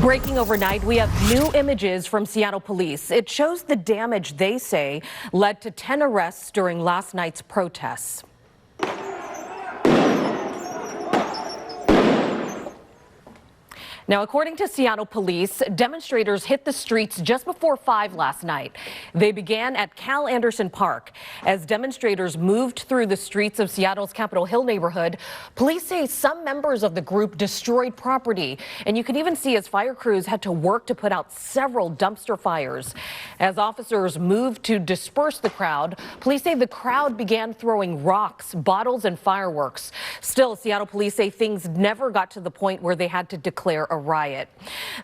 Breaking overnight, we have new images from Seattle police. It shows the damage they say led to 10 arrests during last night's protests. Now, according to Seattle police, demonstrators hit the streets just before 5 last night. They began at Cal Anderson Park. As demonstrators moved through the streets of Seattle's Capitol Hill neighborhood, police say some members of the group destroyed property. And you can even see as fire crews had to work to put out several dumpster fires. As officers moved to disperse the crowd, police say the crowd began throwing rocks, bottles, and fireworks. Still, Seattle police say things never got to the point where they had to declare a riot.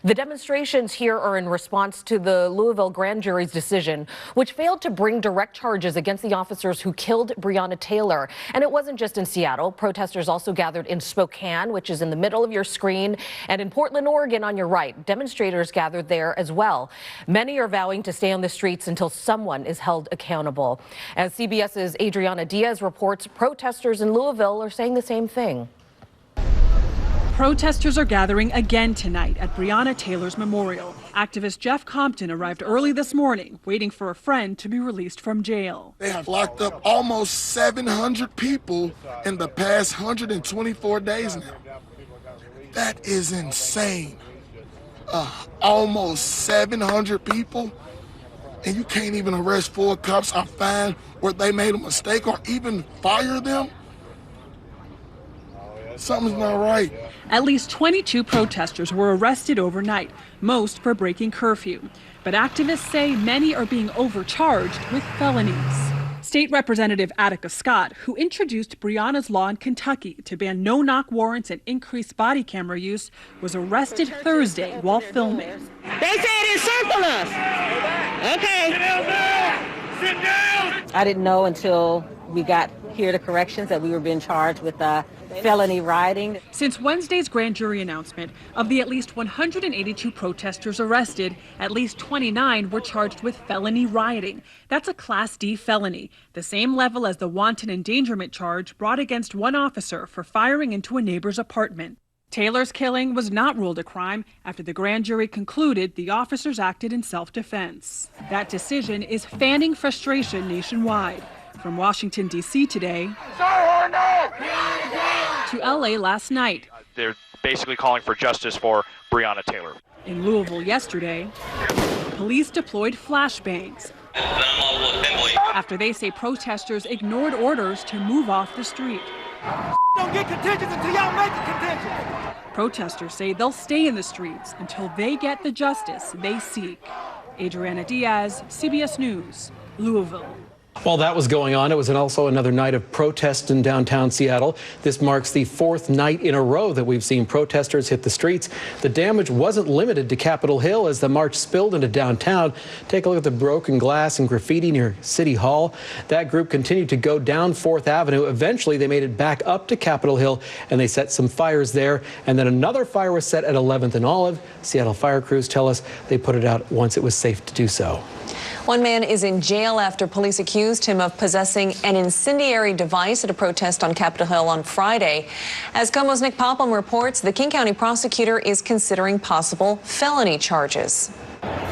The demonstrations here are in response to the Louisville grand jury's decision, which failed to bring direct charges against the officers who killed Breonna Taylor. And it wasn't just in Seattle. Protesters also gathered in Spokane, which is in the middle of your screen, and in Portland, Oregon on your right. Demonstrators gathered there as well. Many are vowing to stay on the streets until someone is held accountable. As CBS's Adriana Diaz reports, protesters in Louisville are saying the same thing. Protesters are gathering again tonight at Breonna Taylor's memorial. Activist Jeff Compton arrived early this morning, waiting for a friend to be released from jail. They have locked up almost 700 people in the past 124 days now. That is insane. Almost 700 people, and you can't even arrest 4 cops or find where they made a mistake or even fire them? Something's not right. At least 22 protesters were arrested overnight, most for breaking curfew. But activists say many are being overcharged with felonies. State Representative Attica Scott, who introduced Breonna's law in Kentucky to ban no-knock warrants and increase body camera use, was arrested Thursday while filming. They said encircle us. Okay. Sit down. I didn't know until we got here to corrections that we were being charged with felony rioting. Since Wednesday's grand jury announcement, of the at least 182 protesters arrested, at least 29 were charged with felony rioting. That's a Class D felony, the same level as the wanton endangerment charge brought against one officer for firing into a neighbor's apartment. Taylor's killing was not ruled a crime after the grand jury concluded the officers acted in self-defense. That decision is fanning frustration nationwide. From Washington, D.C. today to L.A. last night. They're basically calling for justice for Breonna Taylor. In Louisville yesterday, police deployed flashbangs after they say protesters ignored orders to move off the street. Don't get contingent until y'all make it contingent. Protesters say they'll stay in the streets until they get the justice they seek. Adriana Diaz, CBS News, Louisville. While that was going on, it was also another night of protest in downtown Seattle. This marks the 4th night in a row that we've seen protesters hit the streets. The damage wasn't limited to Capitol Hill as the march spilled into downtown. Take a look at the broken glass and graffiti near City Hall. That group continued to go down 4th Avenue. Eventually, they made it back up to Capitol Hill, and they set some fires there. And then another fire was set at 11th and Olive. Seattle fire crews tell us they put it out once it was safe to do so. One man is in jail after police accused him of possessing an incendiary device at a protest on Capitol Hill on Friday. As KOMO's Nick Popham reports, the King County prosecutor is considering possible felony charges.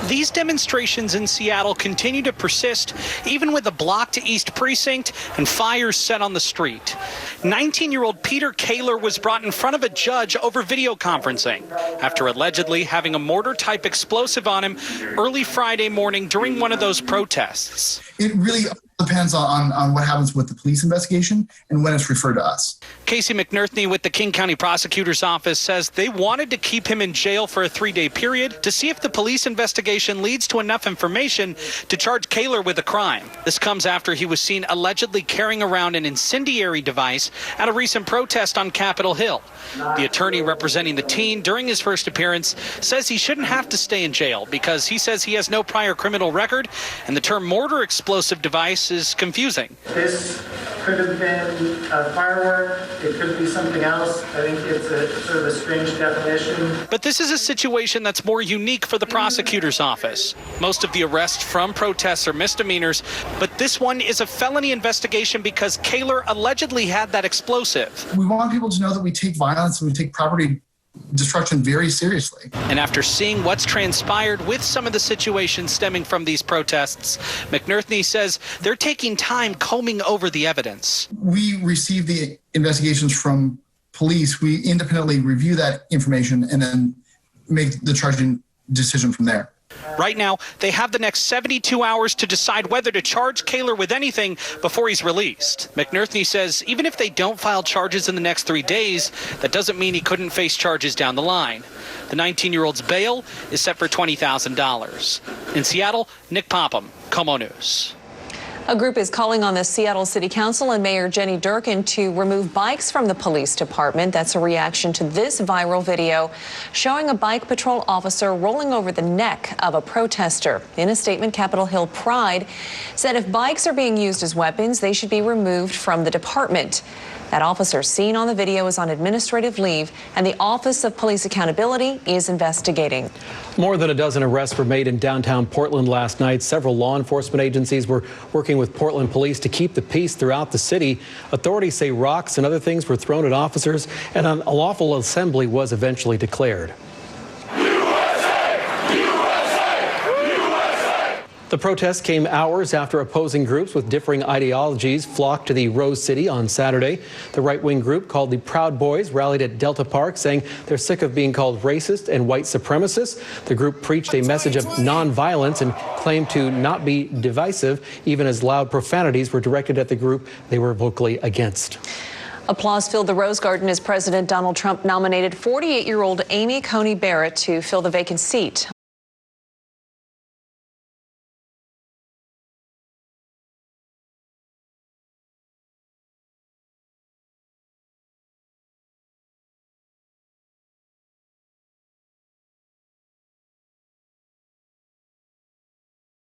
These demonstrations in Seattle continue to persist, even with a blocked East Precinct and fires set on the street. 19-year-old Peter Kaler was brought in front of a judge over video conferencing after allegedly having a mortar-type explosive on him early Friday morning during one of those protests. It really depends on what happens with the police investigation and when it's referred to us. Casey McNerthney with the King County Prosecutor's Office says they wanted to keep him in jail for a 3-day period to see if the police investigation leads to enough information to charge Kaler with a crime. This comes after he was seen allegedly carrying around an incendiary device at a recent protest on Capitol Hill. The attorney representing the teen during his first appearance says he shouldn't have to stay in jail because he says he has no prior criminal record, and the term mortar explosive device is confusing. This could have been a firework. It could be something else. I think it's a sort of a strange definition. But this is a situation that's more unique for the prosecutor's office. Most of the arrests from protests are misdemeanors, but this one is a felony investigation because Kaler allegedly had that explosive. We want people to know that we take violence and we take property destruction very seriously. And after seeing what's transpired with some of the situations stemming from these protests, McNerthney says they're taking time combing over the evidence. We receive the investigations from police. We independently review that information and then make the charging decision from there. Right now, they have the next 72 hours to decide whether to charge Kaler with anything before he's released. McNerthney says even if they don't file charges in the next 3 days, that doesn't mean he couldn't face charges down the line. The 19-year-old's bail is set for $20,000. In Seattle, Nick Popham, Como News. A group is calling on the Seattle City Council and Mayor Jenny Durkan to remove bikes from the police department. That's a reaction to this viral video showing a bike patrol officer rolling over the neck of a protester. In a statement, Capitol Hill Pride said if bikes are being used as weapons, they should be removed from the department. That officer seen on the video is on administrative leave, and the Office of Police Accountability is investigating. More than a dozen arrests were made in downtown Portland last night. Several law enforcement agencies were working with Portland police to keep the peace throughout the city. Authorities say rocks and other things were thrown at officers, and an unlawful assembly was eventually declared. The protest came hours after opposing groups with differing ideologies flocked to the Rose City on Saturday. The right-wing group called the Proud Boys rallied at Delta Park, saying they're sick of being called racist and white supremacists. The group preached a message of nonviolence and claimed to not be divisive, even as loud profanities were directed at the group they were vocally against. Applause filled the Rose Garden as President Donald Trump nominated 48-year-old Amy Coney Barrett to fill the vacant seat.